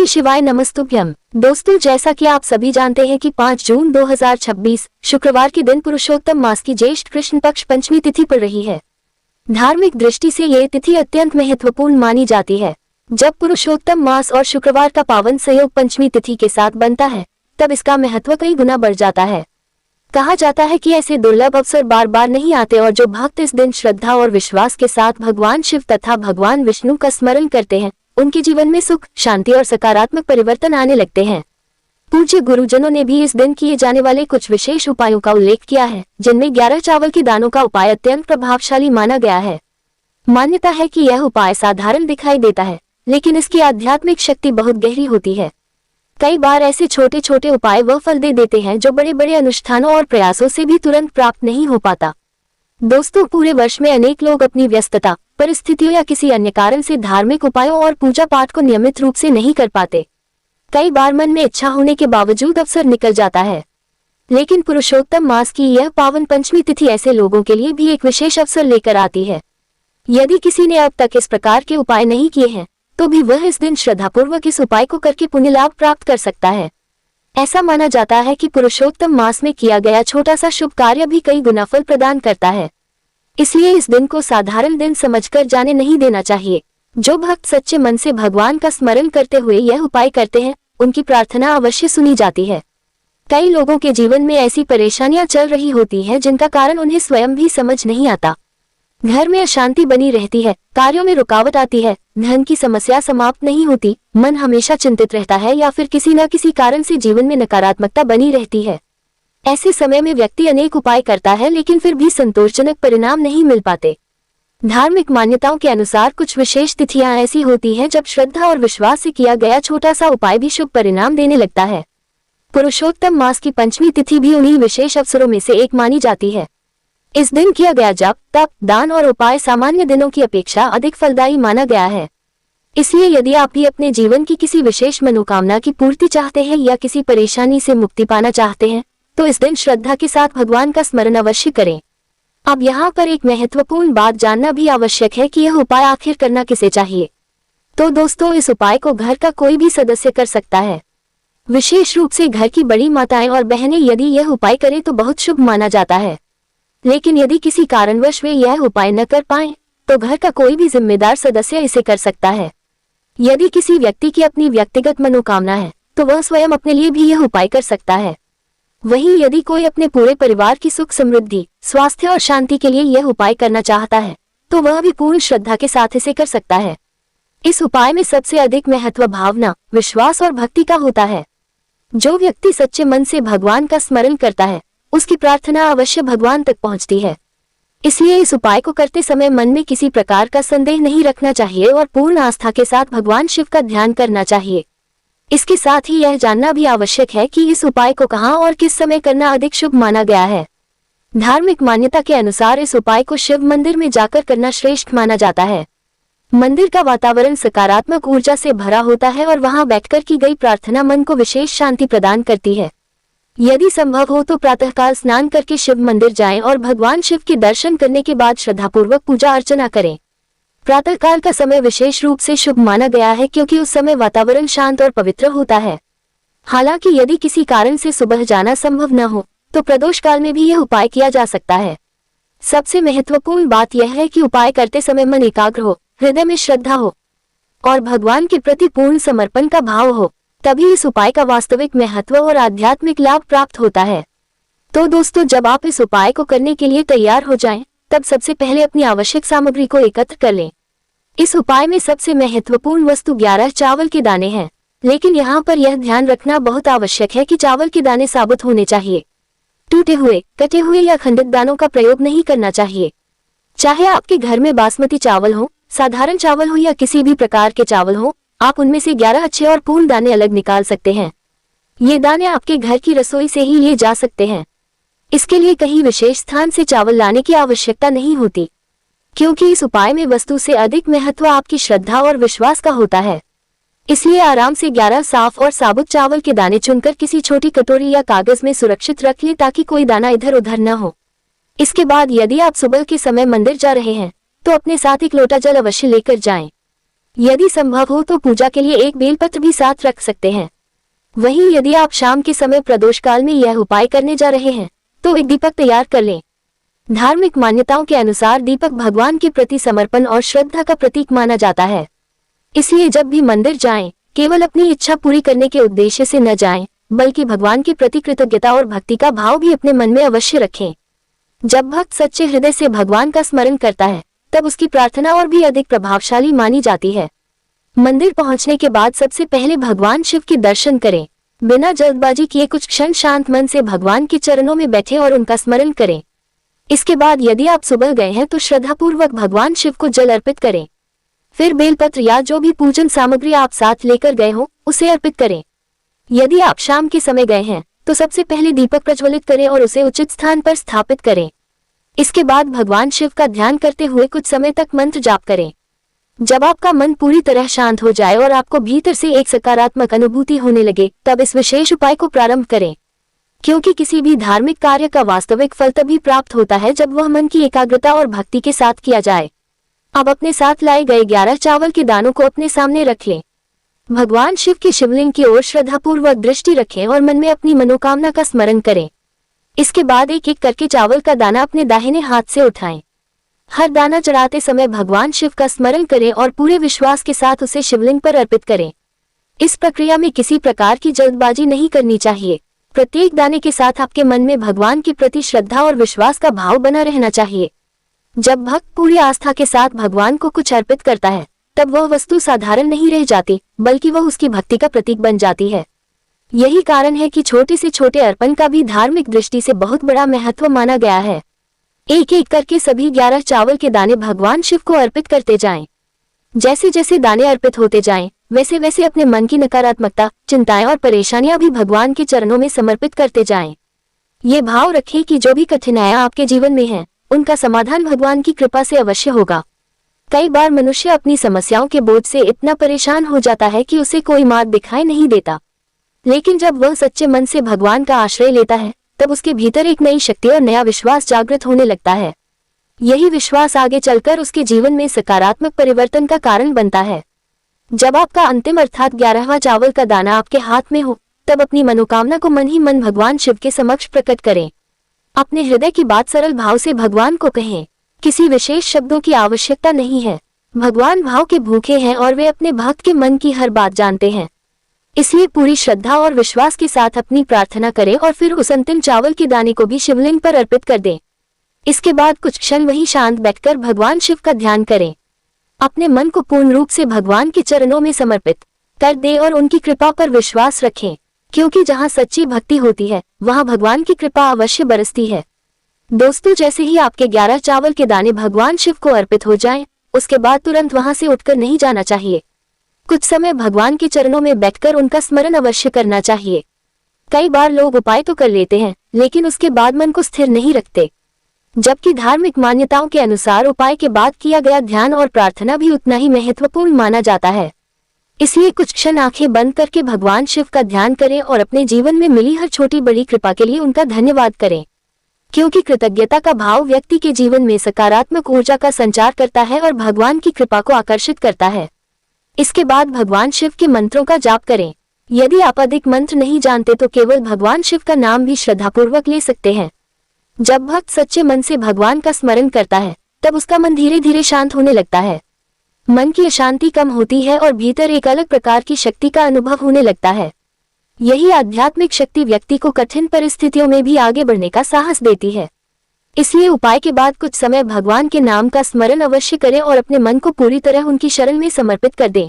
श्री शिवाय नमस्तुभ्यम। दोस्तों, जैसा कि आप सभी जानते हैं कि 5 जून 2026 शुक्रवार के दिन पुरुषोत्तम मास की ज्येष्ठ कृष्ण पक्ष पंचमी तिथि पड़ रही है। धार्मिक दृष्टि से ये तिथि अत्यंत महत्वपूर्ण मानी जाती है। जब पुरुषोत्तम मास और शुक्रवार का पावन संयोग पंचमी तिथि के साथ बनता है, तब इसका महत्व कई गुना बढ़ जाता है। कहा जाता है कि ऐसे दुर्लभ अवसर बार बार नहीं आते और जो भक्त इस दिन श्रद्धा और विश्वास के साथ भगवान शिव तथा भगवान विष्णु का स्मरण करते हैं, उनके जीवन में सुख, शांति और सकारात्मक परिवर्तन आने लगते हैं। पूज्य गुरुजनों ने भी इस दिन किए जाने वाले कुछ विशेष उपायों का उल्लेख किया है, जिनमें 11 चावल के दानों का उपाय अत्यंत प्रभावशाली माना गया है। मान्यता है कि यह उपाय साधारण दिखाई देता है, लेकिन इसकी आध्यात्मिक शक्ति बहुत गहरी होती है। कई बार ऐसे छोटे छोटे उपाय वह फल दे देते हैं जो बड़े बड़े अनुष्ठानों और प्रयासों से भी तुरंत प्राप्त नहीं हो पाता। दोस्तों, पूरे वर्ष में अनेक लोग अपनी व्यस्तता, परिस्थितियों या किसी अन्य कारण से धार्मिक उपायों और पूजा पाठ को नियमित रूप से नहीं कर पाते। कई बार मन में इच्छा होने के बावजूद अवसर निकल जाता है, लेकिन पुरुषोत्तम मास की यह पावन पंचमी तिथि ऐसे लोगों के लिए भी एक विशेष अवसर लेकर आती है। यदि किसी ने अब तक इस प्रकार के उपाय नहीं किए हैं, तो भी वह इस दिन श्रद्धापूर्वक इस उपाय को करके पुण्य लाभ प्राप्त कर सकता है। ऐसा माना जाता है कि पुरुषोत्तम मास में किया गया छोटा सा शुभ कार्य भी कई गुना फल प्रदान करता है। इसलिए इस दिन को साधारण दिन समझकर जाने नहीं देना चाहिए। जो भक्त सच्चे मन से भगवान का स्मरण करते हुए यह उपाय करते हैं, उनकी प्रार्थना अवश्य सुनी जाती है। कई लोगों के जीवन में ऐसी परेशानियां चल रही होती हैं जिनका कारण उन्हें स्वयं भी समझ नहीं आता। घर में अशांति बनी रहती है, कार्यों में रुकावट आती है, धन की समस्या समाप्त नहीं होती, मन हमेशा चिंतित रहता है या फिर किसी न किसी कारण से जीवन में नकारात्मकता बनी रहती है। ऐसे समय में व्यक्ति अनेक उपाय करता है, लेकिन फिर भी संतोषजनक परिणाम नहीं मिल पाते। धार्मिक मान्यताओं के अनुसार कुछ विशेष तिथियां ऐसी होती हैं जब श्रद्धा और विश्वास से किया गया छोटा सा उपाय भी शुभ परिणाम देने लगता है। पुरुषोत्तम मास की पंचमी तिथि भी उन्हीं विशेष अवसरों में से एक मानी जाती है। इस दिन किया गया जप, तप, दान और उपाय सामान्य दिनों की अपेक्षा अधिक फलदायी माना गया है। इसलिए यदि आप भी अपने जीवन की किसी विशेष मनोकामना की पूर्ति चाहते हैं या किसी परेशानी से मुक्ति पाना चाहते हैं, तो इस दिन श्रद्धा के साथ भगवान का स्मरण अवश्य करें। अब यहाँ पर एक महत्वपूर्ण बात जानना भी आवश्यक है कि यह उपाय आखिर करना किसे चाहिए। तो दोस्तों, इस उपाय को घर का कोई भी सदस्य कर सकता है। विशेष रूप से घर की बड़ी माताएं और बहनें यदि यह उपाय करें तो बहुत शुभ माना जाता है। लेकिन यदि किसी कारणवश वे यह उपाय न कर पाएं, तो घर का कोई भी जिम्मेदार सदस्य इसे कर सकता है। यदि किसी व्यक्ति की अपनी व्यक्तिगत मनोकामना है, तो वह स्वयं अपने लिए भी यह उपाय कर सकता है। वहीं यदि कोई अपने पूरे परिवार की सुख समृद्धि, स्वास्थ्य और शांति के लिए यह उपाय करना चाहता है, तो वह भी पूर्ण श्रद्धा के साथ इसे कर सकता है। इस उपाय में सबसे अधिक महत्व भावना, विश्वास और भक्ति का होता है। जो व्यक्ति सच्चे मन से भगवान का स्मरण करता है, उसकी प्रार्थना अवश्य भगवान तक पहुंचती है। इसलिए इस उपाय को करते समय मन में किसी प्रकार का संदेह नहीं रखना चाहिए और पूर्ण आस्था के साथ भगवान शिव का ध्यान करना चाहिए। इसके साथ ही यह जानना भी आवश्यक है कि इस उपाय को कहाँ और किस समय करना अधिक शुभ माना गया है। धार्मिक मान्यता के अनुसार इस उपाय को शिव मंदिर में जाकर करना श्रेष्ठ माना जाता है। मंदिर का वातावरण सकारात्मक ऊर्जा से भरा होता है और वहां बैठकर की गई प्रार्थना मन को विशेष शांति प्रदान करती है। यदि संभव हो तो प्रातःकाल स्नान करके शिव मंदिर जाएं और भगवान शिव के दर्शन करने के बाद श्रद्धापूर्वक पूजा अर्चना करें। प्रातःकाल का समय विशेष रूप से शुभ माना गया है, क्योंकि उस समय वातावरण शांत और पवित्र होता है। हालांकि यदि किसी कारण से सुबह जाना संभव न हो, तो प्रदोष काल में भी यह उपाय किया जा सकता है। सबसे महत्वपूर्ण बात यह है कि उपाय करते समय मन एकाग्र हो, हृदय में श्रद्धा हो और भगवान के प्रति पूर्ण समर्पण का भाव हो, तभी इस उपाय का वास्तविक महत्व और आध्यात्मिक लाभ प्राप्त होता है। तो दोस्तों, जब आप इस उपाय को करने के लिए तैयार हो जाएं, तब सबसे पहले अपनी आवश्यक सामग्री को एकत्र कर लें। इस उपाय में सबसे महत्वपूर्ण वस्तु 11 चावल के दाने हैं, लेकिन यहाँ पर यह ध्यान रखना बहुत आवश्यक है कि चावल के दाने साबुत होने चाहिए। टूटे हुए, कटे हुए या खंडित दानों का प्रयोग नहीं करना चाहिए। चाहे आपके घर में बासमती चावल हो, साधारण चावल हो या किसी भी प्रकार के चावल हो, आप उनमें से 11 अच्छे और पूर्ण दाने अलग निकाल सकते हैं। ये दाने आपके घर की रसोई से ही लिए जा सकते हैं। इसके लिए कहीं विशेष स्थान से चावल लाने की आवश्यकता नहीं होती, क्योंकि इस उपाय में वस्तु से अधिक महत्व आपकी श्रद्धा और विश्वास का होता है। इसलिए आराम से 11 साफ और साबुत चावल के दाने चुनकर किसी छोटी कटोरी या कागज में सुरक्षित रख लें, ताकि कोई दाना इधर उधर न हो। इसके बाद यदि आप सुबह के समय मंदिर जा रहे हैं, तो अपने साथ एक लोटा जल अवश्य लेकर जाएं। यदि संभव हो तो पूजा के लिए एक बेलपत्र भी साथ रख सकते हैं। वहीं यदि आप शाम के समय प्रदोष काल में यह उपाय करने जा रहे हैं तो एक दीपक तैयार कर लें। धार्मिक मान्यताओं के अनुसार दीपक भगवान के प्रति समर्पण और श्रद्धा का प्रतीक माना जाता है। इसलिए जब भी मंदिर जाएं, केवल अपनी इच्छा पूरी करने के उद्देश्य से न जाएं, बल्कि भगवान के प्रति कृतज्ञता और भक्ति का भाव भी अपने मन में अवश्य रखें। जब भक्त सच्चे हृदय से भगवान का स्मरण करता है तब उसकी प्रार्थना और भी अधिक प्रभावशाली मानी जाती है। मंदिर पहुंचने के बाद सबसे पहले भगवान शिव के दर्शन करें। बिना जल्दबाजी किए कुछ क्षण शांत मन से भगवान के चरणों में बैठे और उनका स्मरण करें। इसके बाद यदि आप सुबह गए हैं तो श्रद्धापूर्वक भगवान शिव को जल अर्पित करें। फिर बेलपत्र या जो भी पूजन सामग्री आप साथ लेकर गए हो उसे अर्पित करें। यदि आप शाम के समय गए हैं तो सबसे पहले दीपक प्रज्वलित करें और उसे उचित स्थान पर स्थापित करें। इसके बाद भगवान शिव का ध्यान करते हुए कुछ समय तक मंत्र जाप करें। जब आपका मन पूरी तरह शांत हो जाए और आपको भीतर से एक सकारात्मक अनुभूति होने लगे तब इस विशेष उपाय को प्रारंभ करें, क्योंकि किसी भी धार्मिक कार्य का वास्तविक फल तभी प्राप्त होता है जब वह मन की एकाग्रता और भक्ति के साथ किया जाए। अब अपने साथ लाए गए 11 चावल के दानों को अपने सामने रख लें। भगवान शिव के शिवलिंग की ओर श्रद्धापूर्वक दृष्टि रखें और मन में अपनी मनोकामना का स्मरण करें। इसके बाद एक एक करके चावल का दाना अपने दाहिने हाथ से उठाएं। हर दाना चढ़ाते समय भगवान शिव का स्मरण करें और पूरे विश्वास के साथ उसे शिवलिंग पर अर्पित करें। इस प्रक्रिया में किसी प्रकार की जल्दबाजी नहीं करनी चाहिए। प्रत्येक दाने के साथ आपके मन में भगवान के प्रति श्रद्धा और विश्वास का भाव बना रहना चाहिए। जब भक्त पूरी आस्था के साथ भगवान को कुछ अर्पित करता है तब वह वस्तु साधारण नहीं रह जाती, बल्कि वह उसकी भक्ति का प्रतीक बन जाती है। यही कारण है कि छोटे से छोटे अर्पण का भी धार्मिक दृष्टि से बहुत बड़ा महत्व माना गया है। एक एक करके सभी 11 चावल के दाने भगवान शिव को अर्पित करते जाएं। जैसे जैसे दाने अर्पित होते जाएं, वैसे वैसे अपने मन की नकारात्मकता, चिंताएं और परेशानियां भी भगवान के चरणों में समर्पित करते जाएं। ये भाव रखें कि जो भी कठिनाइयां आपके जीवन में हैं, उनका समाधान भगवान की कृपा से अवश्य होगा। कई बार मनुष्य अपनी समस्याओं के बोझ से इतना परेशान हो जाता है कि उसे कोई मार्ग दिखाई नहीं देता, लेकिन जब वह सच्चे मन से भगवान का आश्रय लेता है तब उसके भीतर एक नई शक्ति और नया विश्वास जागृत होने लगता है। यही विश्वास आगे चलकर उसके जीवन में सकारात्मक परिवर्तन का कारण बनता है। जब आपका अंतिम अर्थात 11वां चावल का दाना आपके हाथ में हो तब अपनी मनोकामना को मन ही मन भगवान शिव के समक्ष प्रकट करें। अपने हृदय की बात सरल भाव से भगवान को कहें। किसी विशेष शब्दों की आवश्यकता नहीं है। भगवान भाव के भूखे हैं और वे अपने भक्त के मन की हर बात जानते हैं। इसलिए पूरी श्रद्धा और विश्वास के साथ अपनी प्रार्थना करें और फिर उस अंतिम चावल के दाने को भी शिवलिंग पर अर्पित कर दें। इसके बाद कुछ क्षण वहीं शांत बैठकर भगवान शिव का ध्यान करें। अपने मन को पूर्ण रूप से भगवान के चरणों में समर्पित कर दें और उनकी कृपा पर विश्वास रखें, क्योंकि जहां सच्ची भक्ति होती है वहां भगवान की कृपा अवश्य बरसती है। दोस्तों, जैसे ही आपके 11 चावल के दाने भगवान शिव को अर्पित हो जाएं, उसके बाद तुरंत वहां से उठकर नहीं जाना चाहिए। कुछ समय भगवान के चरणों में बैठकर उनका स्मरण अवश्य करना चाहिए। कई बार लोग उपाय तो कर लेते हैं, लेकिन उसके बाद मन को स्थिर नहीं रखते, जबकि धार्मिक मान्यताओं के अनुसार उपाय के बाद किया गया ध्यान और प्रार्थना भी उतना ही महत्वपूर्ण माना जाता है। इसलिए कुछ क्षण आंखें बंद करके भगवान शिव का ध्यान करें और अपने जीवन में मिली हर छोटी बड़ी कृपा के लिए उनका धन्यवाद करें, क्योंकि कृतज्ञता का भाव व्यक्ति के जीवन में सकारात्मक ऊर्जा का संचार करता है और भगवान की कृपा को आकर्षित करता है। इसके बाद भगवान शिव के मंत्रों का जाप करें। यदि आप अधिक मंत्र नहीं जानते तो केवल भगवान शिव का नाम भी श्रद्धापूर्वक ले सकते हैं। जब भक्त सच्चे मन से भगवान का स्मरण करता है तब उसका मन धीरे धीरे शांत होने लगता है। मन की अशांति कम होती है और भीतर एक अलग प्रकार की शक्ति का अनुभव होने लगता है। यही आध्यात्मिक शक्ति व्यक्ति को कठिन परिस्थितियों में भी आगे बढ़ने का साहस देती है। इसलिए उपाय के बाद कुछ समय भगवान के नाम का स्मरण अवश्य करें और अपने मन को पूरी तरह उनकी शरण में समर्पित कर दें।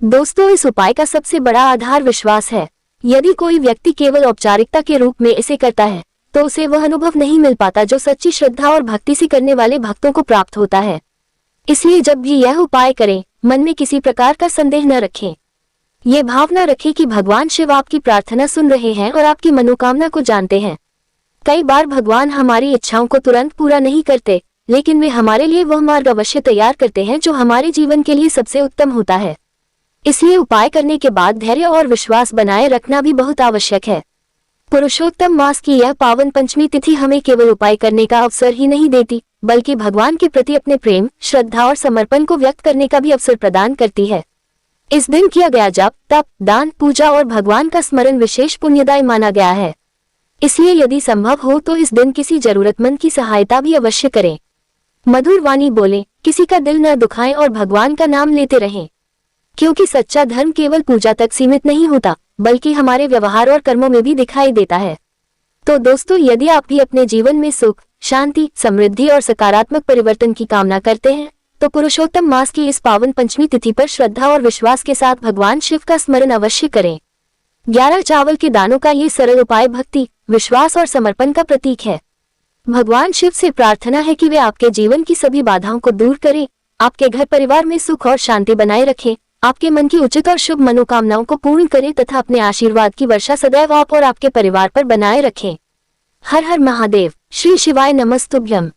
दोस्तों, इस उपाय का सबसे बड़ा आधार विश्वास है। यदि कोई व्यक्ति केवल औपचारिकता के रूप में इसे करता है तो उसे वह अनुभव नहीं मिल पाता जो सच्ची श्रद्धा और भक्ति से करने वाले भक्तों को प्राप्त होता है। इसलिए जब भी यह उपाय करें, मन में किसी प्रकार का संदेह न रखें। ये भावना रखें कि भगवान शिव आपकी प्रार्थना सुन रहे हैं और आपकी मनोकामना को जानते हैं। कई बार भगवान हमारी इच्छाओं को तुरंत पूरा नहीं करते, लेकिन वे हमारे लिए वह मार्ग अवश्य तैयार करते हैं जो हमारे जीवन के लिए सबसे उत्तम होता है। इसलिए उपाय करने के बाद धैर्य और विश्वास बनाए रखना भी बहुत आवश्यक है। पुरुषोत्तम मास की यह पावन पंचमी तिथि हमें केवल उपाय करने का अवसर ही नहीं देती, बल्कि भगवान के प्रति अपने प्रेम, श्रद्धा और समर्पण को व्यक्त करने का भी अवसर प्रदान करती है। इस दिन किया गया जप, तप, दान, पूजा और भगवान का स्मरण विशेष पुण्यदायी माना गया है। इसलिए यदि संभव हो तो इस दिन किसी जरूरतमंद की सहायता भी अवश्य करें। मधुर वाणी बोले, किसी का दिल न दुखाएं और भगवान का नाम लेते रहें, क्योंकि सच्चा धर्म केवल पूजा तक सीमित नहीं होता, बल्कि हमारे व्यवहार और कर्मों में भी दिखाई देता है। तो दोस्तों, यदि आप भी अपने जीवन में सुख, शांति, समृद्धि और सकारात्मक परिवर्तन की कामना करते हैं, तो पुरुषोत्तम मास की इस पावन पंचमी तिथि पर श्रद्धा और विश्वास के साथ भगवान शिव का स्मरण अवश्य करें। 11 चावल के दानों का ये सरल उपाय भक्ति, विश्वास और समर्पण का प्रतीक है। भगवान शिव से प्रार्थना है कि वे आपके जीवन की सभी बाधाओं को दूर करें, आपके घर परिवार में सुख और शांति बनाए रखें, आपके मन की उचित और शुभ मनोकामनाओं को पूर्ण करें तथा अपने आशीर्वाद की वर्षा सदैव आप और आपके परिवार पर बनाए रखें। हर हर महादेव। श्री शिवाय नमस्तुभ्यम।